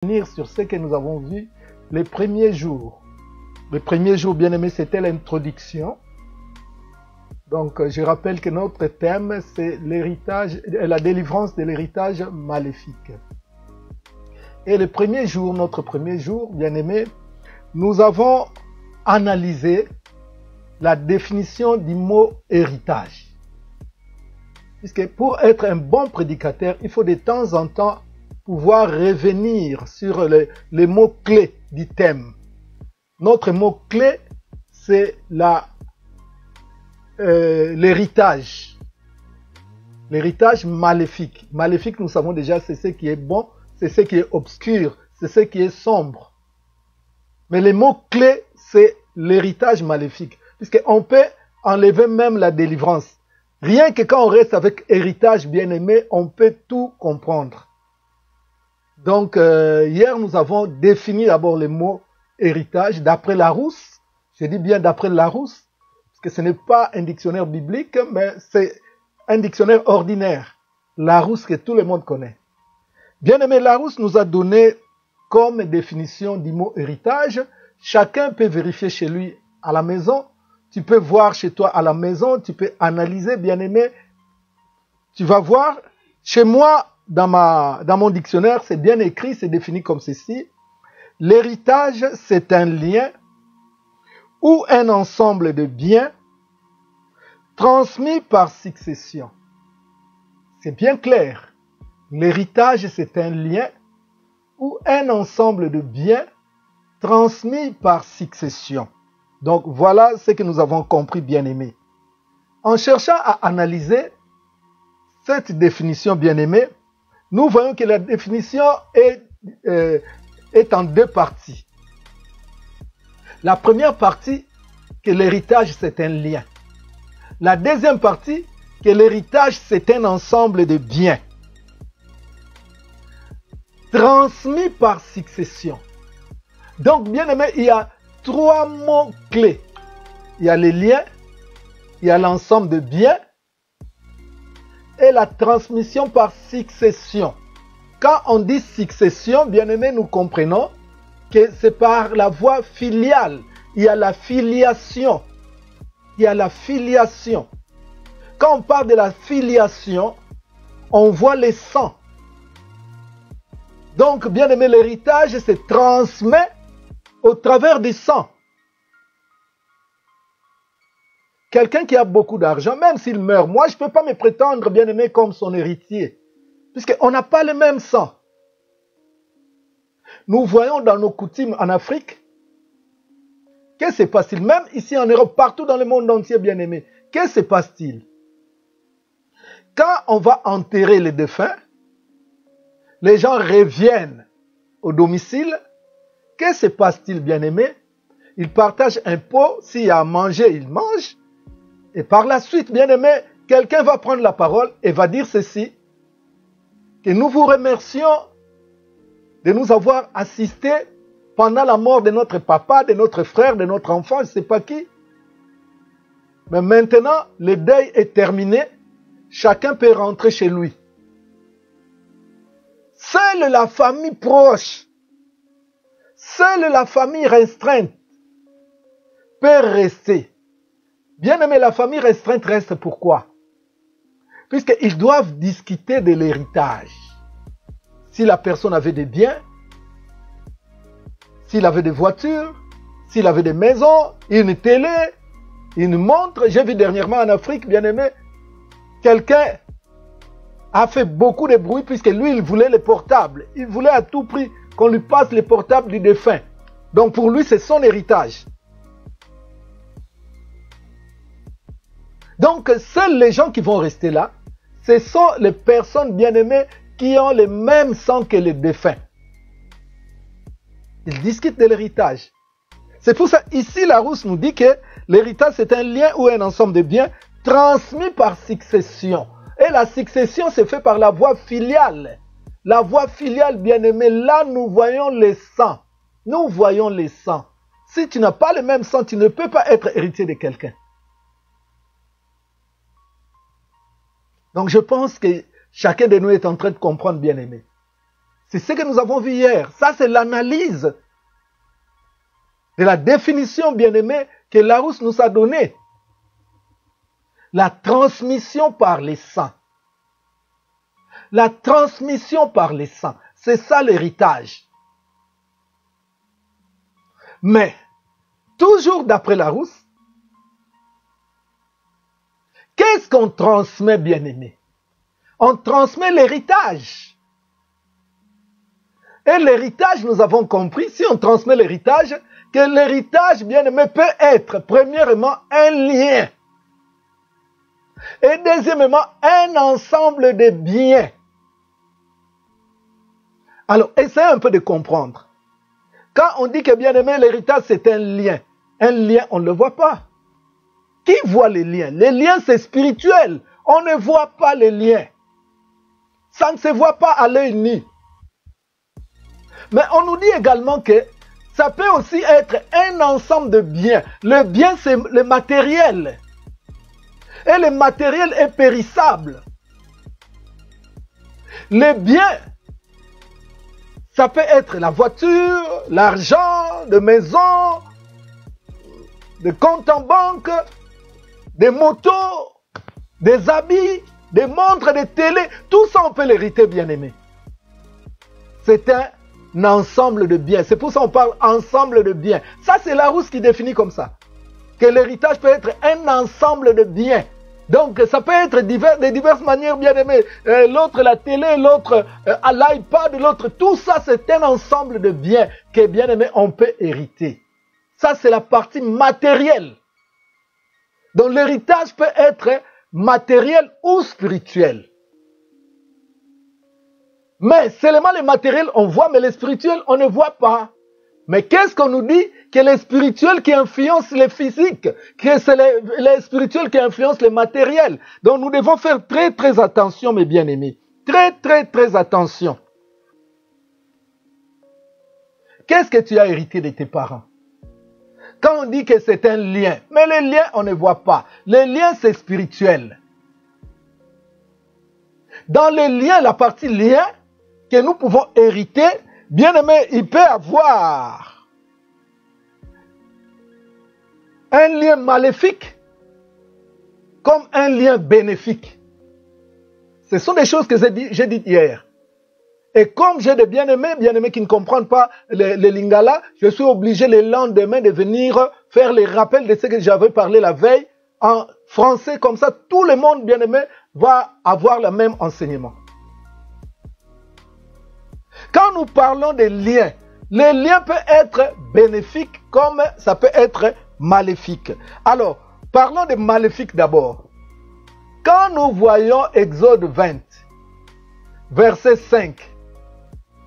Revenir sur ce que nous avons vu les premiers jours. Les premiers jours, bien aimés, c'était l'introduction. Donc, je rappelle que notre thème, c'est l'héritage, la délivrance de l'héritage maléfique. Et le premier jour, notre premier jour, bien aimés, nous avons analysé la définition du mot héritage. Puisque pour être un bon prédicateur, il faut de temps en temps pouvoir revenir sur les mots-clés du thème. Notre mot-clé, c'est l'héritage. L'héritage maléfique. Maléfique, nous savons déjà, c'est ce qui est bon, c'est ce qui est obscur, c'est ce qui est sombre. Mais les mots-clés, c'est l'héritage maléfique. Puisqu'on peut enlever même la délivrance. Rien que quand on reste avec héritage bien-aimé, on peut tout comprendre. Donc, hier, nous avons défini d'abord le mot héritage d'après Larousse. Je dis bien d'après Larousse, parce que ce n'est pas un dictionnaire biblique, mais c'est un dictionnaire ordinaire. Larousse que tout le monde connaît. Bien-aimé, Larousse nous a donné comme définition du mot héritage. Chacun peut vérifier chez lui à la maison. Tu peux voir chez toi à la maison, tu peux analyser, bien-aimé. Tu vas voir, chez moi, dans mon dictionnaire, c'est bien écrit, c'est défini comme ceci. L'héritage, c'est un lien ou un ensemble de biens transmis par succession. C'est bien clair. L'héritage, c'est un lien ou un ensemble de biens transmis par succession. Donc, voilà ce que nous avons compris, bien-aimés. En cherchant à analyser cette définition, bien-aimés, nous voyons que la définition est en deux parties. La première partie, que l'héritage, c'est un lien. La deuxième partie, que l'héritage, c'est un ensemble de biens transmis par succession. Donc, bien aimé, il y a trois mots clés. Il y a les liens, il y a l'ensemble de biens et la transmission par succession. Quand on dit succession, bien aimé, nous comprenons que c'est par la voie filiale. Il y a la filiation. Il y a la filiation. Quand on parle de la filiation, on voit les sangs. Donc, bien aimé, l'héritage se transmet au travers du sang. Quelqu'un qui a beaucoup d'argent, même s'il meurt, moi je ne peux pas me prétendre bien aimé comme son héritier. Puisqu'on n'a pas le même sang. Nous voyons dans nos coutumes en Afrique, qu'est-ce qui se passe-t-il? Même ici en Europe, partout dans le monde entier, bien aimé, qu'est-ce qui se passe-t-il? Quand on va enterrer les défunts, les gens reviennent au domicile. Qu'est-ce qui se passe-t-il, bien aimé? Ils partagent un pot, s'il y a à manger, ils mangent. Et par la suite, bien aimé, quelqu'un va prendre la parole et va dire ceci, que nous vous remercions de nous avoir assistés pendant la mort de notre papa, de notre frère, de notre enfant, je ne sais pas qui. Mais maintenant, le deuil est terminé, chacun peut rentrer chez lui. Seule la famille proche, seule la famille restreinte peut rester. Bien aimé, la famille restreinte reste pourquoi? Puisqu'ils doivent discuter de l'héritage. Si la personne avait des biens, s'il avait des voitures, s'il avait des maisons, une télé, une montre. J'ai vu dernièrement en Afrique, bien aimé, quelqu'un a fait beaucoup de bruit puisque lui, il voulait les portables. Il voulait à tout prix qu'on lui passe les portables du défunt. Donc pour lui, c'est son héritage. Donc seuls les gens qui vont rester là, ce sont les personnes bien-aimées qui ont le même sang que les défunts. Ils discutent de l'héritage. C'est pour ça, ici, Larousse nous dit que l'héritage, c'est un lien ou un ensemble de biens transmis par succession. Et la succession se fait par la voie filiale. La voie filiale, bien-aimée, là, nous voyons les sangs. Nous voyons les sangs. Si tu n'as pas le même sang, tu ne peux pas être héritier de quelqu'un. Donc, je pense que chacun de nous est en train de comprendre, bien-aimé. C'est ce que nous avons vu hier. Ça, c'est l'analyse de la définition, bien-aimé, que Larousse nous a donnée. La transmission par les saints. La transmission par les saints. C'est ça l'héritage. Mais, toujours d'après Larousse, qu'est-ce qu'on transmet, bien-aimé? On transmet l'héritage. Et l'héritage, nous avons compris, si on transmet l'héritage, que l'héritage, bien-aimé, peut être, premièrement, un lien. Et deuxièmement, un ensemble de biens. Alors, essayez un peu de comprendre. Quand on dit que, bien-aimé, l'héritage, c'est un lien, on ne le voit pas. Qui voit les liens? Les liens, c'est spirituel. On ne voit pas les liens. Ça ne se voit pas à l'œil nu. Mais on nous dit également que ça peut aussi être un ensemble de biens. Le bien, c'est le matériel. Et le matériel est périssable. Les biens, ça peut être la voiture, l'argent, des maisons, des comptes en banque, des motos, des habits, des montres, des télés. Tout ça, on peut l'hériter, bien-aimé. C'est un ensemble de biens. C'est pour ça qu'on parle ensemble de biens. Ça, c'est Larousse qui définit comme ça. Que l'héritage peut être un ensemble de biens. Donc, ça peut être de diverses manières, bien aimé. L'autre, la télé, l'autre, l'iPad, l'autre. Tout ça, c'est un ensemble de biens que, bien aimé, on peut hériter. Ça, c'est la partie matérielle. Donc, l'héritage peut être matériel ou spirituel. Mais seulement les matériels, on voit, mais les spirituels, on ne voit pas. Mais qu'est-ce qu'on nous dit? Que les spirituels qui influencent les physiques, que c'est les spirituels qui influencent les matériels. Donc nous devons faire très très attention, mes bien-aimés. Très très très attention. Qu'est-ce que tu as hérité de tes parents? Quand on dit que c'est un lien, mais les liens, on ne voit pas. Les liens, c'est spirituel. Dans les liens, la partie lien que nous pouvons hériter, bien aimé, il peut avoir un lien maléfique comme un lien bénéfique. Ce sont des choses que j'ai dites hier. Et comme j'ai des bien-aimés qui ne comprennent pas le lingala, je suis obligé le lendemain de venir faire les rappels de ce que j'avais parlé la veille en français. Comme ça, tout le monde, bien-aimé, va avoir le même enseignement. Quand nous parlons des liens, les liens peuvent être bénéfiques comme ça peut être maléfique. Alors, parlons des maléfiques d'abord. Quand nous voyons Exode 20, verset 5,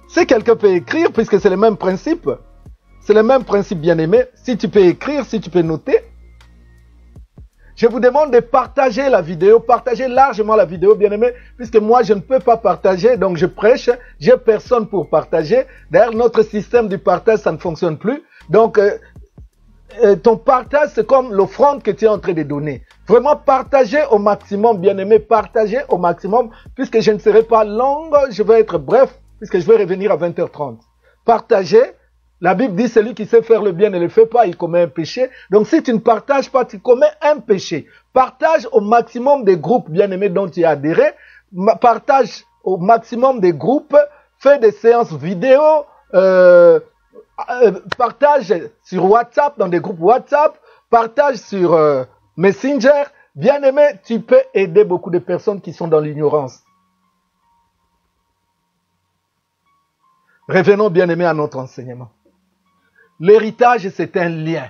si quelqu'un peut écrire, puisque c'est le même principe, bien aimé, si tu peux écrire, si tu peux noter, je vous demande de partager la vidéo, partagez largement la vidéo, bien aimé, puisque moi je ne peux pas partager, donc je prêche, j'ai personne pour partager. D'ailleurs, notre système du partage, ça ne fonctionne plus. Donc, ton partage, c'est comme l'offrande que tu es en train de donner. Vraiment, partagez au maximum, bien aimé, partagez au maximum, puisque je ne serai pas longue, je vais être bref, puisque je vais revenir à 20h30. Partagez. La Bible dit, celui qui sait faire le bien ne le fait pas, il commet un péché. Donc si tu ne partages pas, tu commets un péché. Partage au maximum des groupes bien-aimés dont tu as adhéré. Partage au maximum des groupes. Fais des séances vidéo. Partage sur WhatsApp, dans des groupes WhatsApp. Partage sur Messenger. Bien-aimé, tu peux aider beaucoup de personnes qui sont dans l'ignorance. Revenons, bien-aimé, à notre enseignement. L'héritage, c'est un lien.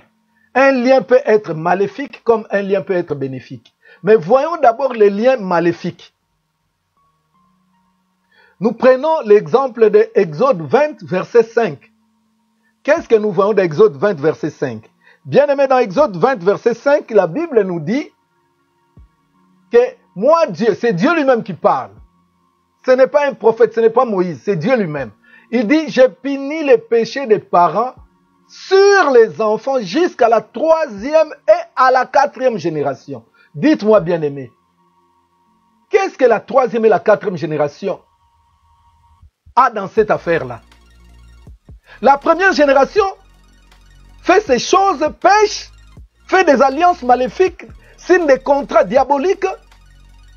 Un lien peut être maléfique comme un lien peut être bénéfique. Mais voyons d'abord les liens maléfiques. Nous prenons l'exemple de Exode 20, verset 5. Qu'est-ce que nous voyons d'Exode 20, verset 5? Bien aimé, dans Exode 20, verset 5, la Bible nous dit que moi, Dieu, c'est Dieu lui-même qui parle. Ce n'est pas un prophète, ce n'est pas Moïse, c'est Dieu lui-même. Il dit, j'ai puni les péchés des parents sur les enfants jusqu'à la 3e et à la 4e génération. Dites-moi, bien-aimés, qu'est-ce que la 3e et la 4e génération? a dans cette affaire-là. La première génération fait ces choses, pêche, fait des alliances maléfiques, signe des contrats diaboliques.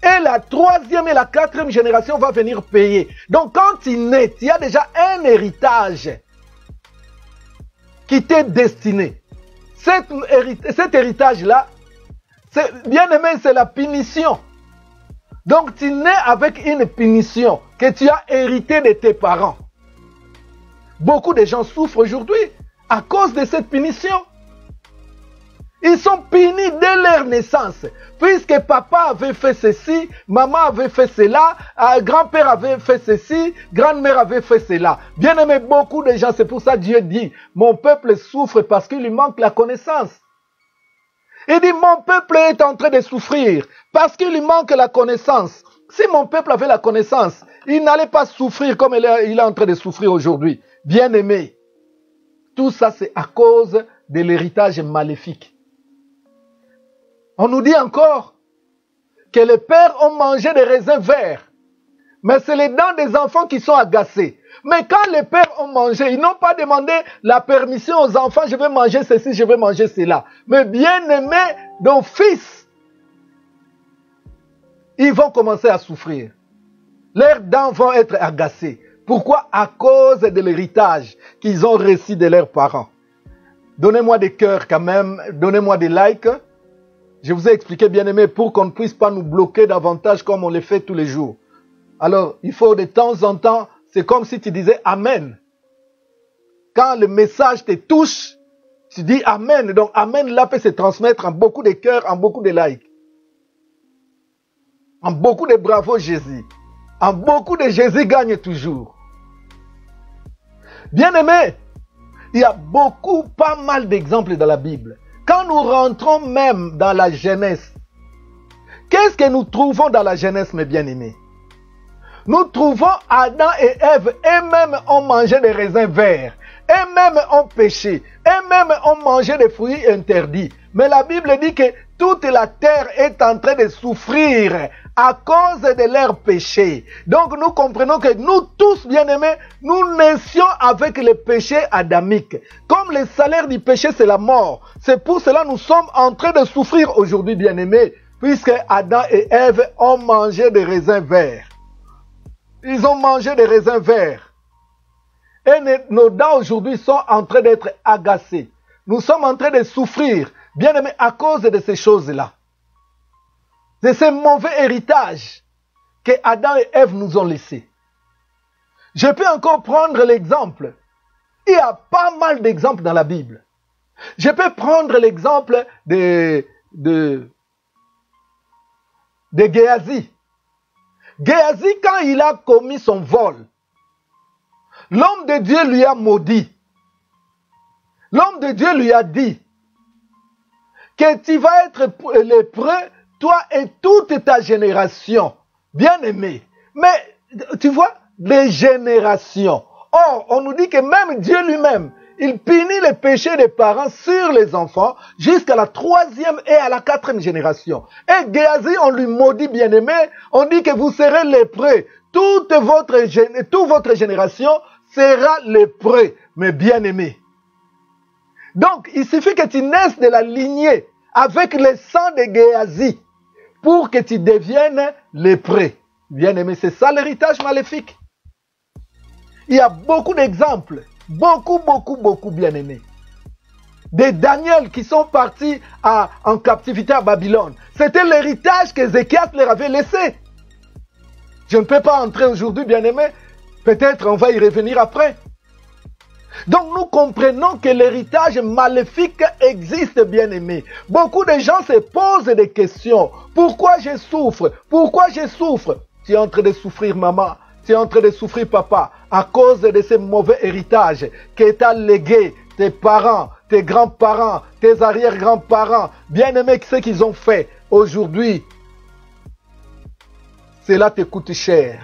Et la troisième et la quatrième génération va venir payer. Donc quand il naît, il y a déjà un héritage qui t'est destiné. Cet héritage-là, bien aimé, c'est la punition. Donc tu nais avec une punition que tu as héritée de tes parents. Beaucoup de gens souffrent aujourd'hui à cause de cette punition. Ils sont punis dès leur naissance. Puisque papa avait fait ceci, maman avait fait cela, grand-père avait fait ceci, grand-mère avait fait cela. Bien aimé, beaucoup de gens, c'est pour ça que Dieu dit, mon peuple souffre parce qu'il lui manque la connaissance. Il dit, mon peuple est en train de souffrir parce qu'il lui manque la connaissance. Si mon peuple avait la connaissance, il n'allait pas souffrir comme il est en train de souffrir aujourd'hui. Bien aimé, tout ça c'est à cause de l'héritage maléfique. On nous dit encore que les pères ont mangé des raisins verts. Mais c'est les dents des enfants qui sont agacées. Mais quand les pères ont mangé, ils n'ont pas demandé la permission aux enfants, je vais manger ceci, je vais manger cela. Mais bien aimés, nos fils, ils vont commencer à souffrir. Leurs dents vont être agacées. Pourquoi? À cause de l'héritage qu'ils ont reçu de leurs parents. Donnez-moi des cœurs quand même, donnez-moi des likes. Je vous ai expliqué, bien aimé, pour qu'on ne puisse pas nous bloquer davantage comme on le fait tous les jours. Alors, il faut de temps en temps, c'est comme si tu disais Amen. Quand le message te touche, tu dis Amen. Donc, Amen, là, peut se transmettre en beaucoup de cœurs, en beaucoup de likes. En beaucoup de bravo Jésus. En beaucoup de Jésus gagne toujours. Bien aimé, il y a pas mal d'exemples dans la Bible. Quand nous rentrons même dans la Genèse, qu'est-ce que nous trouvons dans la Genèse, mes bien-aimés? Nous trouvons Adam et Ève, eux-mêmes ont mangé des raisins verts, eux-mêmes ont péché, eux-mêmes ont mangé des fruits interdits. Mais la Bible dit que toute la terre est en train de souffrir à cause de leurs péchés. Donc nous comprenons que nous tous, bien-aimés, nous naissions avec le péché adamique. Comme le salaire du péché, c'est la mort. C'est pour cela que nous sommes en train de souffrir aujourd'hui, bien-aimés, puisque Adam et Ève ont mangé des raisins verts. Ils ont mangé des raisins verts. Et nos dents aujourd'hui sont en train d'être agacées. Nous sommes en train de souffrir, bien-aimés, à cause de ces choses-là. C'est ce mauvais héritage que Adam et Ève nous ont laissé. Je peux encore prendre l'exemple. Il y a pas mal d'exemples dans la Bible. Je peux prendre l'exemple de Géasi. Géasi, quand il a commis son vol, l'homme de Dieu lui a maudit. L'homme de Dieu lui a dit que tu vas être lépreux, toi et toute ta génération. Bien aimé. Mais, tu vois, les générations. Or, on nous dit que même Dieu lui-même, il punit les péchés des parents sur les enfants jusqu'à la 3e et à la 4e génération. Et Géasi, on lui maudit, bien aimé, on dit que vous serez lépreux. Toute votre génération sera lépreux, mais bien aimé. Donc, il suffit que tu naisses de la lignée avec le sang de Géasi pour que tu deviennes lépreux. Bien aimé, c'est ça l'héritage maléfique. Il y a beaucoup d'exemples. Beaucoup, bien aimés. Des Daniel qui sont partis en captivité à Babylone. C'était l'héritage qu'Ézéchias leur avait laissé. Je ne peux pas entrer aujourd'hui, bien aimé. Peut-être on va y revenir après. Donc nous comprenons que l'héritage maléfique existe, bien aimé. Beaucoup de gens se posent des questions. Pourquoi je souffre? Pourquoi je souffre? Tu es en train de souffrir, maman. Tu es en train de souffrir, papa, à cause de ce mauvais héritage que t'a légué tes parents, tes grands-parents, tes arrière-grands-parents. Bien aimé, ce qu'ils ont fait aujourd'hui, cela te coûte cher.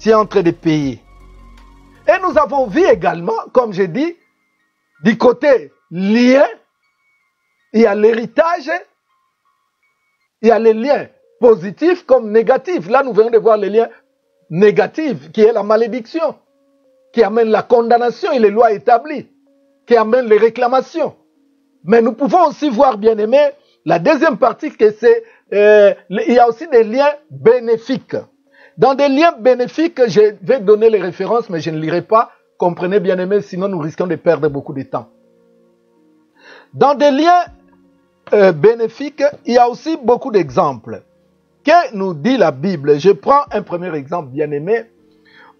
Tu es en train de payer. Et nous avons vu également, comme j'ai dit, du côté lien, il y a l'héritage, il y a les liens positifs comme négatifs. Là, nous venons de voir les liens négative, qui est la malédiction, qui amène la condamnation et les lois établies, qui amène les réclamations. Mais nous pouvons aussi voir, bien aimé, la deuxième partie, que c'est, il y a aussi des liens bénéfiques. Dans des liens bénéfiques, je vais donner les références, mais je ne lirai pas. Comprenez, bien aimé, sinon nous risquons de perdre beaucoup de temps. Dans des liens bénéfiques, il y a aussi beaucoup d'exemples. Que nous dit la Bible? Je prends un premier exemple, bien aimé.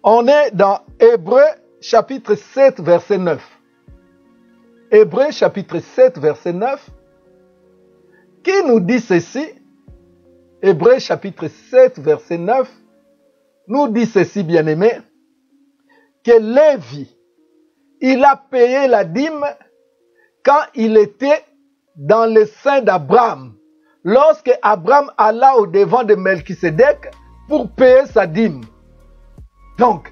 On est dans Hébreux chapitre 7, verset 9. Hébreux chapitre 7, verset 9. Qui nous dit ceci? Hébreux chapitre 7, verset 9. Nous dit ceci, bien aimé, que Lévi, il a payé la dîme quand il était dans le sein d'Abraham, lorsque Abraham alla au devant de Melchisédek pour payer sa dîme. Donc,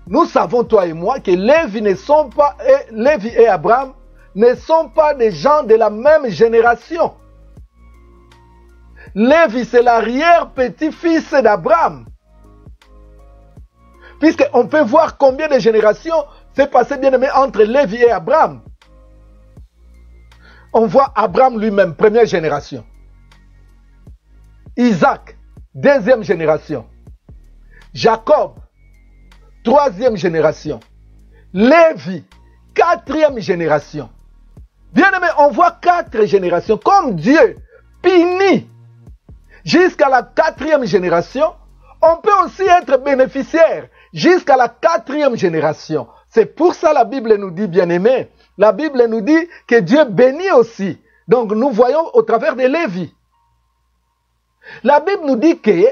nous savons, toi et moi, que Lévi et Abraham ne sont pas des gens de la même génération. Lévi, c'est l'arrière-petit-fils d'Abraham. Puisqu'on peut voir combien de générations s'est passé, bien aimé, entre Lévi et Abraham. On voit Abraham lui-même, première génération. Isaac, deuxième génération. Jacob, troisième génération. Lévi, quatrième génération. Bien aimé, on voit 4 générations. Comme Dieu punit jusqu'à la 4e génération, on peut aussi être bénéficiaire jusqu'à la 4e génération. C'est pour ça la Bible nous dit, bien aimé, la Bible nous dit que Dieu bénit aussi. Donc nous voyons au travers de Lévi. La Bible nous dit que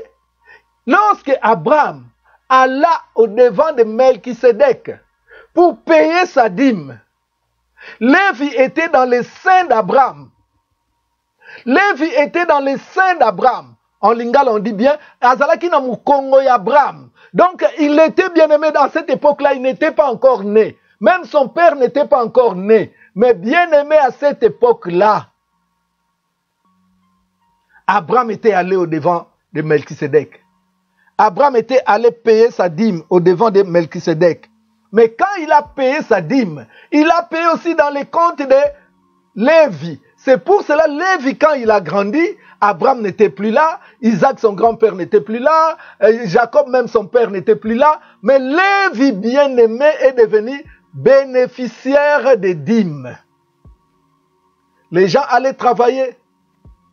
lorsque Abraham alla au devant de Melchisédek pour payer sa dîme, Lévi était dans les seins d'Abraham. Lévi était dans les seins d'Abraham. En lingala, on dit bien, Azalaki na mukongo ya Abraham. Donc, il était bien aimé dans cette époque-là, il n'était pas encore né. Même son père n'était pas encore né. Mais bien aimé à cette époque-là, Abraham était allé au devant de Melchisédek. Abraham était allé payer sa dîme au devant de Melchisédek. Mais quand il a payé sa dîme, il a payé aussi dans les comptes de Lévi. C'est pour cela, Lévi, quand il a grandi, Abraham n'était plus là, Isaac, son grand-père, n'était plus là, Jacob, même son père, n'était plus là. Mais Lévi, bien-aimé, est devenu bénéficiaire des dîmes. Les gens allaient travailler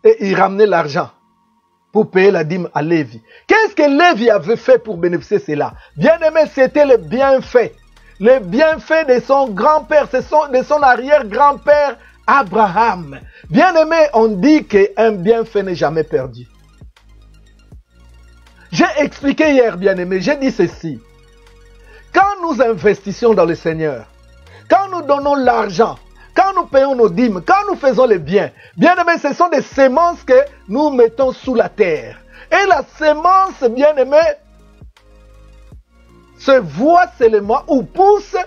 et ils ramenaient l'argent pour payer la dîme à Lévi. Qu'est-ce que Lévi avait fait pour bénéficier de cela? Bien-aimé, c'était le bienfait. Le bienfait de son grand-père, de son arrière-grand-père Abraham. Bien-aimé, on dit qu'un bienfait n'est jamais perdu. J'ai expliqué hier, bien-aimé, j'ai dit ceci. Quand nous investissons dans le Seigneur, quand nous donnons l'argent, quand nous payons nos dîmes, quand nous faisons les biens, bien-aimé, ce sont des semences que nous mettons sous la terre. Et la semence, bien-aimé, se voit seulement ou pousse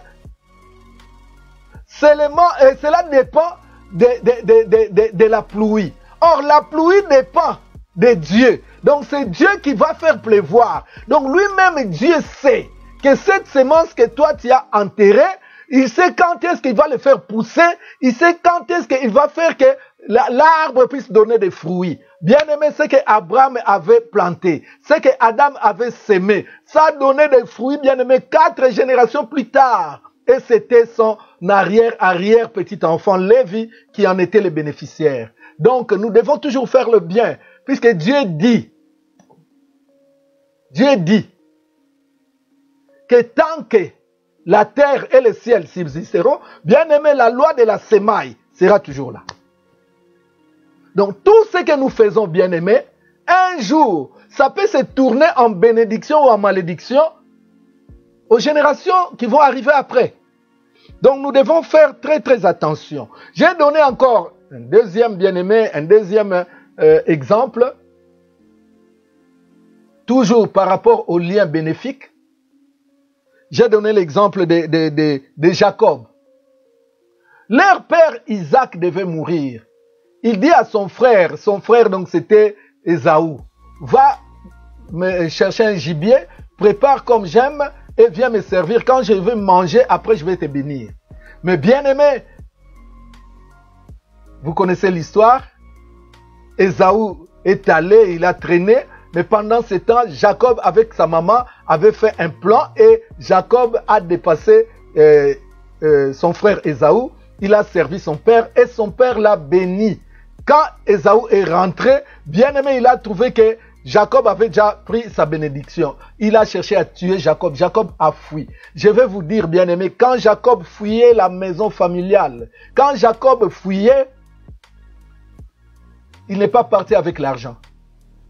seulement, et cela dépend de la pluie. Or, la pluie dépend de Dieu. Donc, c'est Dieu qui va faire pleuvoir. Donc, lui-même, Dieu sait que cette semence que toi, tu as enterrée, il sait quand est-ce qu'il va le faire pousser, il sait quand est-ce qu'il va faire que l'arbre puisse donner des fruits. Bien-aimé, c'est que Abraham avait planté, c'est que Adam avait semé. Ça a donné des fruits, bien-aimé, 4 générations plus tard. Et c'était son arrière-petit-enfant, Lévi, qui en était le bénéficiaire. Donc, nous devons toujours faire le bien, puisque Dieu dit que tant que la terre et le ciel subsisteront, bien aimé, la loi de la semaille sera toujours là. Donc, tout ce que nous faisons, bien aimé, un jour, ça peut se tourner en bénédiction ou en malédiction aux générations qui vont arriver après. Donc, nous devons faire très, très attention. J'ai donné encore un deuxième, bien aimé, un deuxième exemple, toujours par rapport aux liens bénéfiques. J'ai donné l'exemple de Jacob. Leur père Isaac devait mourir. Il dit à son frère donc c'était Ésaü, va me chercher un gibier prépare comme j'aime et viens me servir. Quand je veux manger, après je vais te bénir. Mais bien aimé, vous connaissez l'histoire. Ésaü est allé, il a traîné. Mais pendant ce temps, Jacob avec sa maman avait fait un plan et Jacob a dépassé son frère Ésaü. Il a servi son père et son père l'a béni. Quand Ésaü est rentré, bien aimé, il a trouvé que Jacob avait déjà pris sa bénédiction. Il a cherché à tuer Jacob. Jacob a fui. Je vais vous dire, bien aimé, quand Jacob fuyait la maison familiale, quand Jacob fuyait, il n'est pas parti avec l'argent.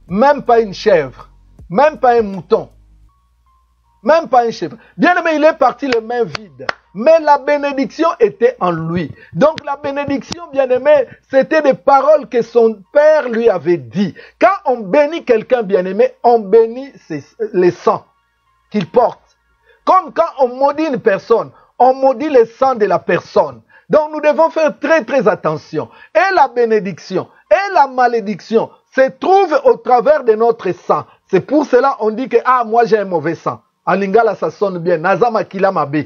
Même pas une chèvre, même pas un mouton, même pas une chèvre. Bien aimé, il est parti les mains vides. Mais la bénédiction était en lui. Donc la bénédiction, bien aimé, c'était des paroles que son père lui avait dit. Quand on bénit quelqu'un, bien aimé, on bénit les sangs qu'il porte. Comme quand on maudit une personne, on maudit les sangs de la personne. Donc nous devons faire très très attention. Et la bénédiction et la malédiction se trouvent au travers de notre sang. C'est pour cela qu'on dit que moi j'ai un mauvais sang. En lingala ça sonne bien. Nazama kila mabe.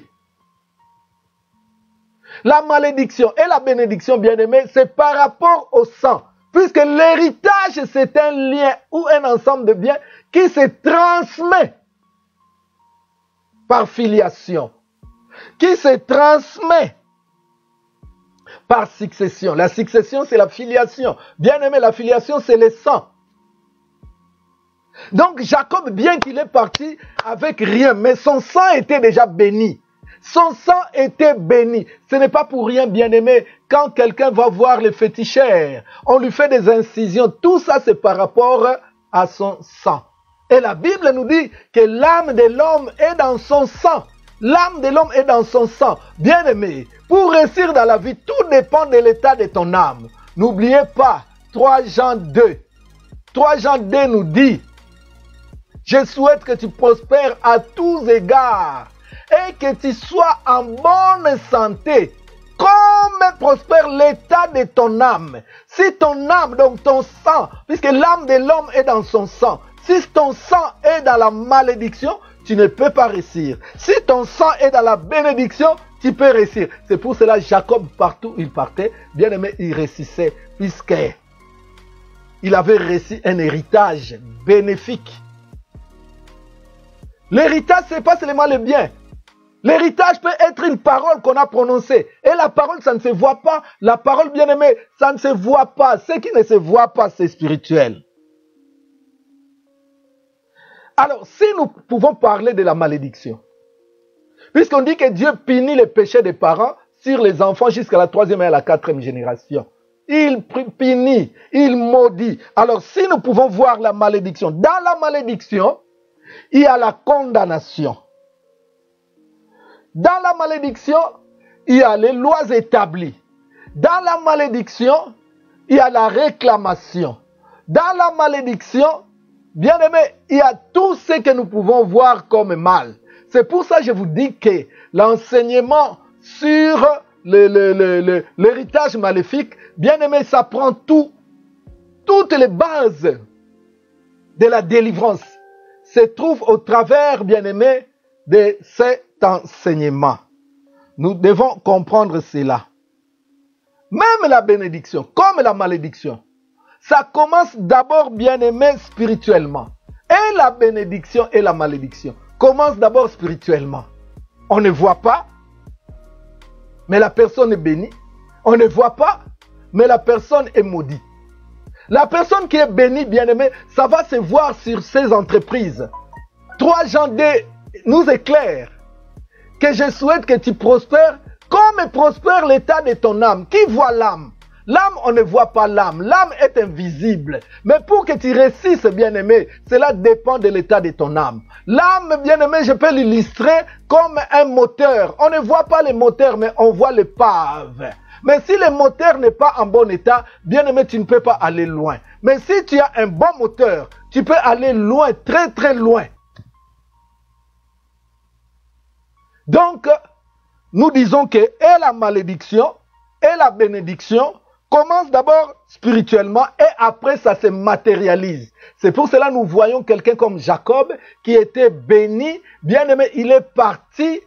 La malédiction et la bénédiction, bien-aimé, c'est par rapport au sang. Puisque l'héritage, c'est un lien ou un ensemble de biens qui se transmet par filiation, qui se transmet par succession. La succession, c'est la filiation. Bien-aimé, la filiation, c'est le sang. Donc, Jacob, bien qu'il est parti avec rien, mais son sang était déjà béni. Son sang était béni. Ce n'est pas pour rien, bien-aimé, quand quelqu'un va voir les féticheurs, on lui fait des incisions. Tout ça, c'est par rapport à son sang. Et la Bible nous dit que l'âme de l'homme est dans son sang. L'âme de l'homme est dans son sang. Bien-aimé, pour réussir dans la vie, tout dépend de l'état de ton âme. N'oubliez pas, 3 Jean 2. 3 Jean 2 nous dit, je souhaite que tu prospères à tous égards et que tu sois en bonne santé, comme prospère l'état de ton âme. Si ton âme, donc ton sang, puisque l'âme de l'homme est dans son sang, si ton sang est dans la malédiction, tu ne peux pas réussir. Si ton sang est dans la bénédiction, tu peux réussir. C'est pour cela Jacob, partout où il partait, bien aimé, il réussissait, puisque il avait réussi un héritage bénéfique. L'héritage, ce n'est pas seulement le bien. L'héritage peut être une parole qu'on a prononcée. Et la parole, ça ne se voit pas. La parole, bien-aimée, ça ne se voit pas. Ce qui ne se voit pas, c'est spirituel. Alors, si nous pouvons parler de la malédiction, puisqu'on dit que Dieu punit les péchés des parents sur les enfants jusqu'à la 3e et à la 4e génération. Il punit, il maudit. Alors, si nous pouvons voir la malédiction, dans la malédiction, il y a la condamnation. Dans la malédiction, il y a les lois établies. Dans la malédiction, il y a la réclamation. Dans la malédiction, bien aimé, il y a tout ce que nous pouvons voir comme mal. C'est pour ça que je vous dis que l'enseignement sur l'héritage maléfique, bien aimé, ça prend toutes les bases de la délivrance se trouvent au travers, bien aimé, de cet enseignement. Nous devons comprendre cela. Même la bénédiction, comme la malédiction, ça commence d'abord, bien aimé, spirituellement. Et la bénédiction et la malédiction commencent d'abord spirituellement. On ne voit pas, mais la personne est bénie. On ne voit pas, mais la personne est maudite. La personne qui est bénie, bien aimé, ça va se voir sur ses entreprises. 3 Jean 2 nous éclaire que je souhaite que tu prospères comme prospère l'état de ton âme. Qui voit l'âme? L'âme, on ne voit pas l'âme. L'âme est invisible. Mais pour que tu réussisses, bien-aimé, cela dépend de l'état de ton âme. L'âme, bien-aimé, je peux l'illustrer comme un moteur. On ne voit pas le moteur, mais on voit l'épave. Mais si le moteur n'est pas en bon état, bien-aimé, tu ne peux pas aller loin. Mais si tu as un bon moteur, tu peux aller loin, très très loin. Donc, nous disons que et la malédiction et la bénédiction commence d'abord spirituellement et après ça se matérialise. C'est pour cela que nous voyons quelqu'un comme Jacob qui était béni, bien aimé, il est parti,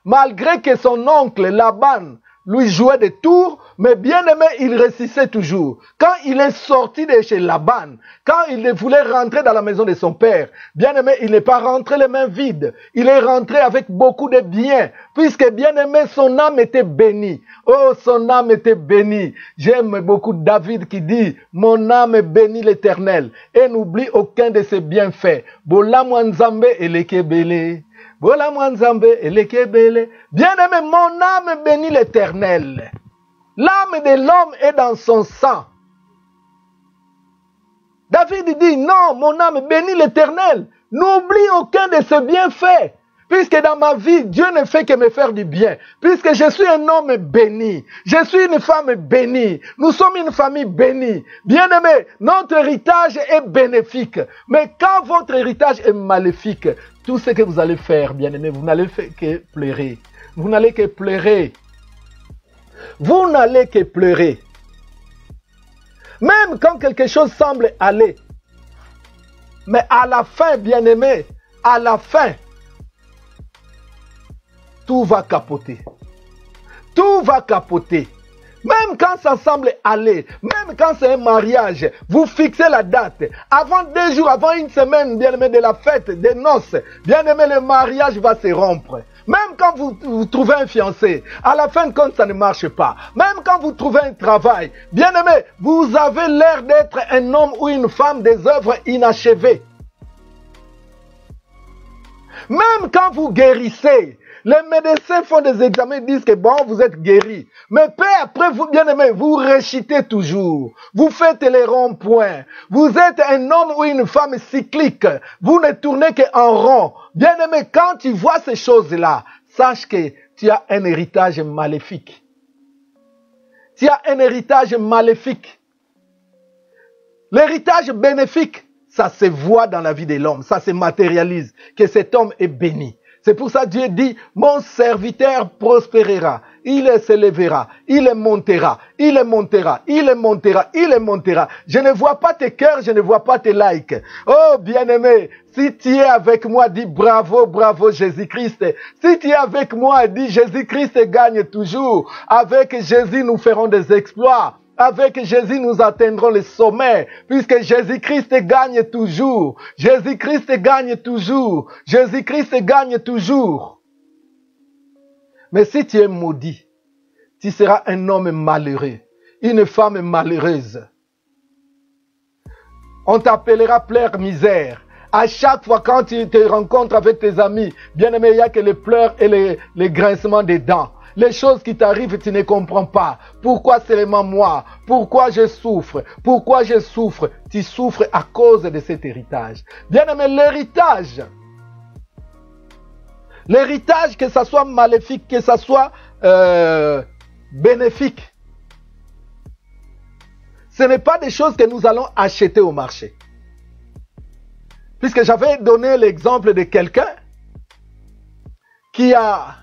malgré que son oncle Laban lui jouait des tours, mais bien aimé, il réussissait toujours. Quand il est sorti de chez Laban, quand il voulait rentrer dans la maison de son père, bien aimé, il n'est pas rentré les mains vides. Il est rentré avec beaucoup de biens, puisque bien aimé, son âme était bénie. Oh, son âme était bénie. J'aime beaucoup David qui dit, mon âme bénit l'Éternel et n'oublie aucun de ses bienfaits. Bola Mwanzambe elekebele. Voilà Mwanzambe elekebele. Bien-aimé, mon âme bénit l'Éternel. L'âme de l'homme est dans son sang. David dit, non, mon âme bénit l'Éternel. N'oublie aucun de ses bienfaits. Puisque dans ma vie, Dieu ne fait que me faire du bien. Puisque je suis un homme béni. Je suis une femme bénie. Nous sommes une famille bénie. Bien-aimé, notre héritage est bénéfique. Mais quand votre héritage est maléfique, tout ce que vous allez faire, bien-aimé, vous n'allez que pleurer. Vous n'allez que pleurer. Vous n'allez que pleurer. Même quand quelque chose semble aller. Mais à la fin, bien-aimé, à la fin, tout va capoter. Tout va capoter. Même quand ça semble aller, même quand c'est un mariage, vous fixez la date. Avant 2 jours, avant une semaine, bien-aimé, de la fête, des noces, bien-aimé, le mariage va se rompre. Même quand vous trouvez un fiancé, à la fin de compte, ça ne marche pas. Même quand vous trouvez un travail, bien-aimé, vous avez l'air d'être un homme ou une femme des œuvres inachevées. Même quand vous guérissez, les médecins font des examens et disent que bon, vous êtes guéri. Mais peu après, vous, bien aimé, vous réchitez toujours. Vous faites les ronds-points. Vous êtes un homme ou une femme cyclique. Vous ne tournez qu'en rond. Bien aimé, quand tu vois ces choses-là, sache que tu as un héritage maléfique. Tu as un héritage maléfique. L'héritage bénéfique, ça se voit dans la vie de l'homme. Ça se matérialise. Que cet homme est béni. C'est pour ça que Dieu dit, mon serviteur prospérera, il s'élèvera, il montera, il montera, il montera, il montera. Je ne vois pas tes cœurs, je ne vois pas tes likes. Oh bien-aimé, si tu es avec moi, dis bravo, bravo Jésus-Christ. Si tu es avec moi, dis Jésus-Christ gagne toujours. Avec Jésus, nous ferons des exploits. Avec Jésus, nous atteindrons le sommet, puisque Jésus-Christ gagne toujours. Jésus-Christ gagne toujours. Jésus-Christ gagne toujours. Mais si tu es maudit, tu seras un homme malheureux, une femme malheureuse. On t'appellera pleurs misère. À chaque fois quand tu te rencontres avec tes amis, bien aimé, il n'y a que les pleurs et les grincements des dents. Les choses qui t'arrivent, tu ne comprends pas. Pourquoi seulement moi? Pourquoi je souffre? Pourquoi je souffre? Tu souffres à cause de cet héritage. Bien aimé, l'héritage, que ça soit maléfique, que ça soit bénéfique, ce n'est pas des choses que nous allons acheter au marché. Puisque j'avais donné l'exemple de quelqu'un qui a,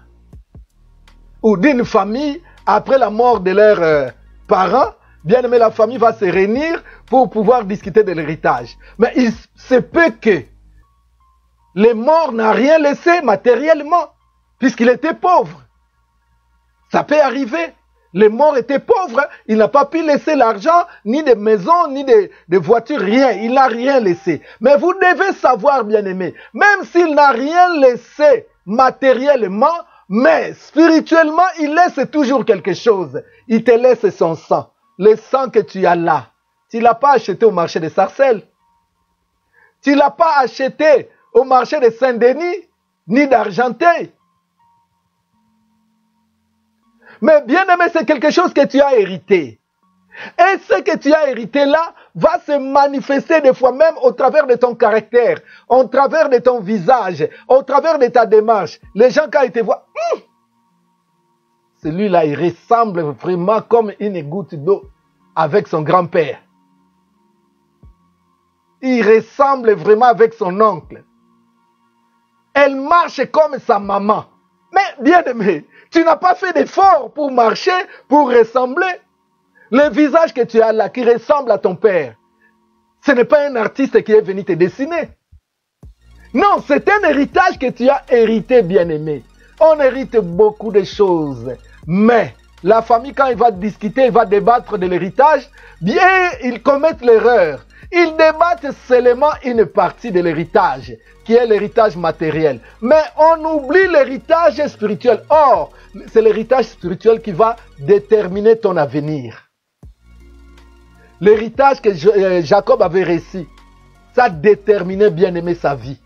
ou d'une famille, après la mort de leurs parents, bien aimé, la famille va se réunir pour pouvoir discuter de l'héritage. Mais il se peut que le mort n'a rien laissé matériellement, puisqu'il était pauvre. Ça peut arriver. Le mort était pauvre, il n'a pas pu laisser l'argent, ni de maison, ni de voiture, rien. Il n'a rien laissé. Mais vous devez savoir, bien aimé, même s'il n'a rien laissé matériellement, mais spirituellement, il laisse toujours quelque chose. Il te laisse son sang. Le sang que tu as là. Tu ne l'as pas acheté au marché de Sarcelles. Tu ne l'as pas acheté au marché de Saint-Denis, ni d'Argenteuil. Mais bien aimé, c'est quelque chose que tu as hérité. Et ce que tu as hérité là va se manifester des fois même au travers de ton caractère, au travers de ton visage, au travers de ta démarche. Les gens quand ils te voient, celui-là il ressemble vraiment comme une goutte d'eau avec son grand-père. Il ressemble vraiment avec son oncle. Elle marche comme sa maman. Mais bien aimé, tu n'as pas fait d'effort pour marcher, pour ressembler. Le visage que tu as là, qui ressemble à ton père, ce n'est pas un artiste qui est venu te dessiner. Non, c'est un héritage que tu as hérité, bien-aimé. On hérite beaucoup de choses. Mais la famille, quand il va discuter, il va débattre de l'héritage, bien, ils commettent l'erreur. Ils débattent seulement une partie de l'héritage, qui est l'héritage matériel. Mais on oublie l'héritage spirituel. Or, c'est l'héritage spirituel qui va déterminer ton avenir. L'héritage que Jacob avait reçu, ça déterminait bien aimé sa vie.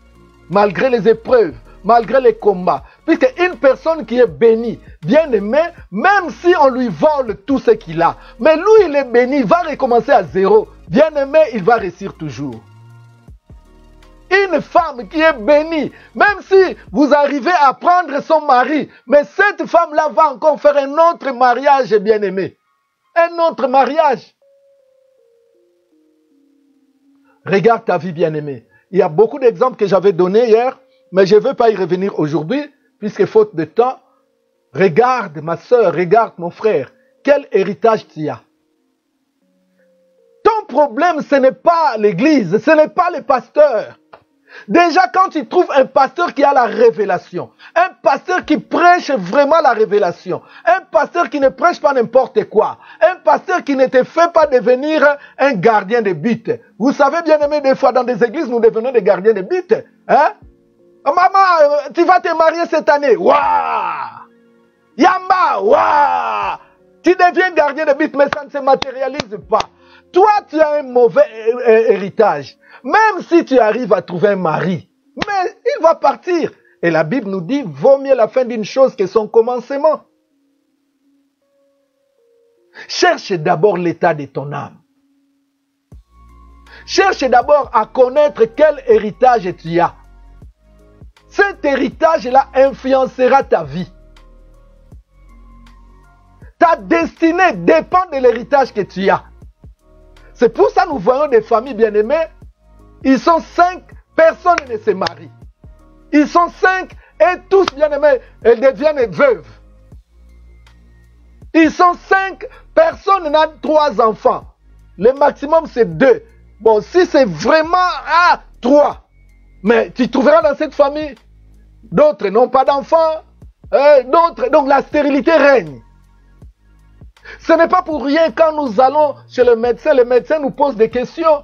Malgré les épreuves, malgré les combats. Puisque une personne qui est bénie, bien aimé, même si on lui vole tout ce qu'il a, mais lui il est béni, il va recommencer à zéro. Bien aimé, il va réussir toujours. Une femme qui est bénie, même si vous arrivez à prendre son mari, mais cette femme-là va encore faire un autre mariage, bien aimé. Un autre mariage. Regarde ta vie, bien-aimé. Il y a beaucoup d'exemples que j'avais donnés hier, mais je ne veux pas y revenir aujourd'hui, puisque faute de temps. Regarde, ma soeur, regarde, mon frère, quel héritage tu as. Ton problème, ce n'est pas l'église, ce n'est pas les pasteurs. Déjà, quand tu trouves un pasteur qui a la révélation, un pasteur qui prêche vraiment la révélation, un pasteur qui ne prêche pas n'importe quoi, un pasteur qui ne te fait pas devenir un gardien de but. Vous savez, bien aimé, des fois dans des églises, nous devenons des gardiens de but. Hein? Oh, maman, tu vas te marier cette année. Waouh! Yamba, waouh! Tu deviens gardien de but, mais ça ne se matérialise pas. Toi, tu as un mauvais héritage. Même si tu arrives à trouver un mari, mais il va partir. Et la Bible nous dit, vaut mieux la fin d'une chose que son commencement. Cherche d'abord l'état de ton âme. Cherche d'abord à connaître quel héritage tu as. Cet héritage-là influencera ta vie. Ta destinée dépend de l'héritage que tu as. C'est pour ça que nous voyons des familles bien-aimées. Ils sont 5, personne ne se marie. Ils sont 5 et tous bien-aimés, elles deviennent veuves. Ils sont 5, personne n'a 3 enfants. Le maximum c'est 2. Bon, si c'est vraiment 3, mais tu trouveras dans cette famille, d'autres n'ont pas d'enfants, d'autres, donc la stérilité règne. Ce n'est pas pour rien quand nous allons chez le médecin nous pose des questions.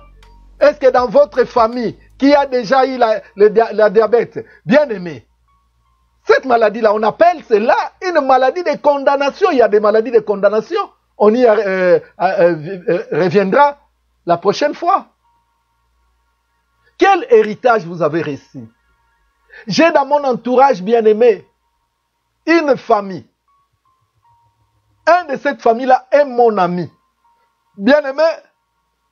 Est-ce que dans votre famille, qui a déjà eu la diabète, bien aimé, cette maladie-là, on appelle cela une maladie de condamnation. Il y a des maladies de condamnation. On y reviendra la prochaine fois. Quel héritage vous avez reçu? J'ai dans mon entourage bien aimé une famille. Un de cette famille-là est mon ami. Bien aimé,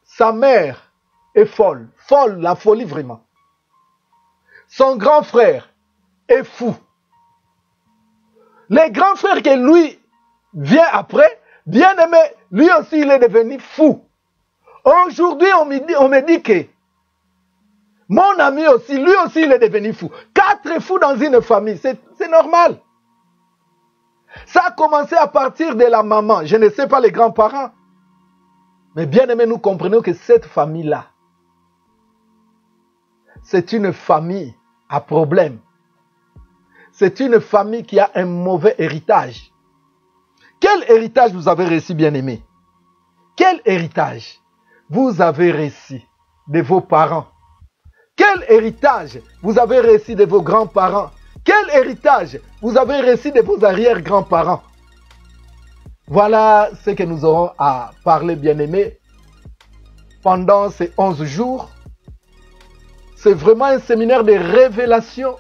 sa mère est folle. Folle, la folie vraiment. Son grand frère est fou. Le grand frère que lui vient après, bien aimé, lui aussi il est devenu fou. Aujourd'hui, on me dit que mon ami aussi, lui aussi il est devenu fou. 4 fous dans une famille, c'est normal. Ça a commencé à partir de la maman. Je ne sais pas les grands-parents. Mais bien aimé, nous comprenons que cette famille-là, c'est une famille à problème. C'est une famille qui a un mauvais héritage. Quel héritage vous avez reçu, bien aimé? Quel héritage vous avez reçu de vos parents? Quel héritage vous avez reçu de vos grands-parents? Quel héritage vous avez reçu de vos arrière-grands-parents? Voilà ce que nous aurons à parler, bien-aimés, pendant ces 11 jours. C'est vraiment un séminaire de révélation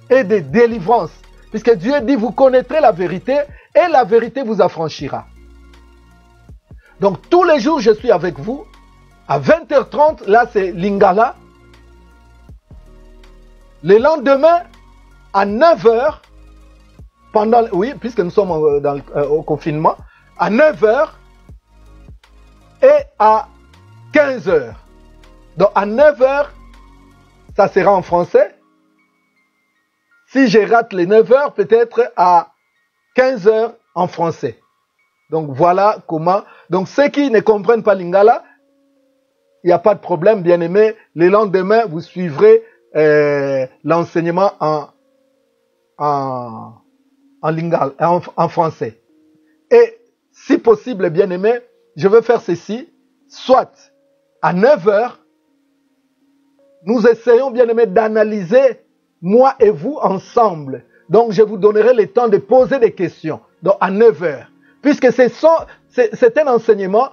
et de délivrance. Puisque Dieu dit, vous connaîtrez la vérité et la vérité vous affranchira. Donc tous les jours, je suis avec vous. À 20h30, là c'est Lingala. Le lendemain, à 9h, oui, puisque nous sommes au confinement, à 9h et à 15h. Donc à 9h, ça sera en français. Si je rate les 9h, peut-être à 15h en français. Donc voilà comment. Donc ceux qui ne comprennent pas Lingala, il n'y a pas de problème, bien aimé. Le lendemain, vous suivrez l'enseignement en Lingala, en français. Et si possible, bien aimé, je veux faire ceci. Soit à 9 heures, nous essayons, bien aimé, d'analyser, moi et vous, ensemble. Donc je vous donnerai le temps de poser des questions. Donc à 9 heures. Puisque c'est un enseignement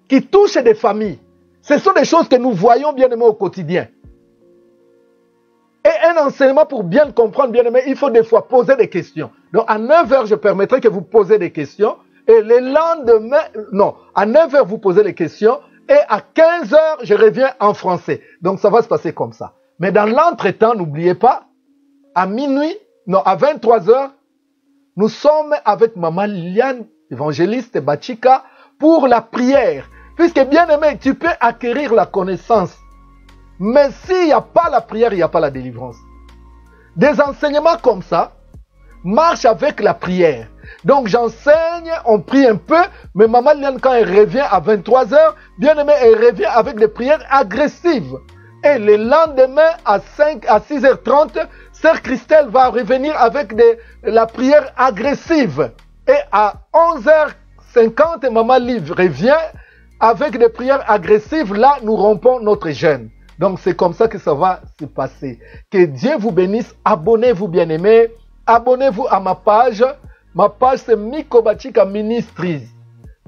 qui touche des familles. Ce sont des choses que nous voyons, bien aimé, au quotidien. Et un enseignement, pour bien le comprendre, bien aimé, il faut des fois poser des questions. Donc à 9 heures, je permettrai que vous posez des questions. Et le lendemain, non, à 9 heures, vous posez les questions. Et à 15 heures, je reviens en français. Donc ça va se passer comme ça. Mais dans l'entretemps, n'oubliez pas, à minuit, non, à 23 heures, nous sommes avec Maman Liliane, évangéliste Bachika, pour la prière. Puisque bien aimé, tu peux acquérir la connaissance. Mais s'il n'y a pas la prière, il n'y a pas la délivrance. Des enseignements comme ça marchent avec la prière. Donc j'enseigne, on prie un peu, mais Maman Liliane, quand elle revient à 23 heures, bien aimé, elle revient avec des prières agressives. Et le lendemain, à 6h30, Sœur Christelle va revenir avec la prière agressive. Et à 11h50, Maman Liv revient avec des prières agressives. Là, nous rompons notre jeûne. Donc, c'est comme ça que ça va se passer. Que Dieu vous bénisse. Abonnez-vous, bien-aimés. Abonnez-vous à ma page. Ma page, c'est Miko Bachika Ministries.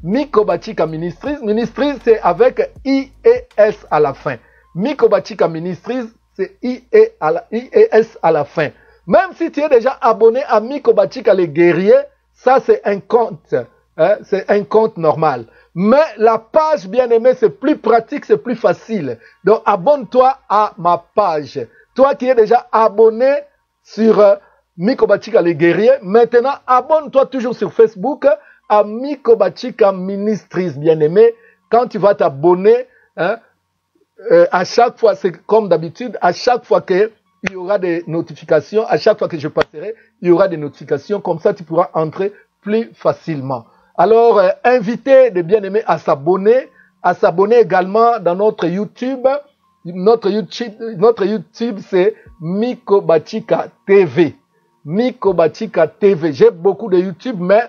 Miko Bachika Ministries. Ministries, c'est avec I-E-S à la fin. Miko Bachika Ministries, c'est I-E-S à la fin. Même si tu es déjà abonné à Miko Bachika les guerriers, ça c'est un compte. Hein, c'est un compte normal. Mais la page, bien aimé, c'est plus pratique, c'est plus facile. Donc abonne-toi à ma page. Toi qui es déjà abonné sur Miko Bachika les guerriers, maintenant abonne-toi toujours sur Facebook à Miko Bachika Ministries, bien aimé. Quand tu vas t'abonner, hein, à chaque fois, c'est comme d'habitude, à chaque fois qu'il y aura des notifications, à chaque fois que je passerai, il y aura des notifications, comme ça tu pourras entrer plus facilement. Alors, invitez les bien-aimés à s'abonner également dans notre YouTube. Notre YouTube, c'est Miko Bachika TV. Miko Bachika TV. J'ai beaucoup de YouTube, mais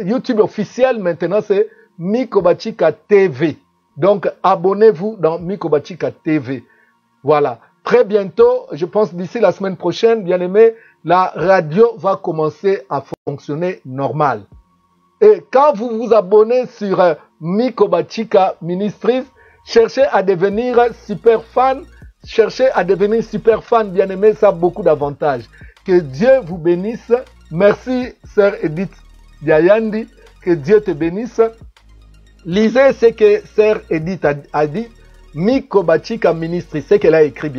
YouTube officiel maintenant, c'est Miko Bachika TV. Donc, abonnez-vous dans Miko Bachika TV. Voilà. Très bientôt, je pense d'ici la semaine prochaine, bien aimé, la radio va commencer à fonctionner normal. Et quand vous vous abonnez sur Miko Bachika Ministries, cherchez à devenir super fan. Cherchez à devenir super fan, bien aimé, ça a beaucoup d'avantages. Que Dieu vous bénisse. Merci, sœur Edith Diayandi. Que Dieu te bénisse. Lisez ce que sœur Edith a dit. Miko Bachika Ministries, ce qu'elle a écrit bien.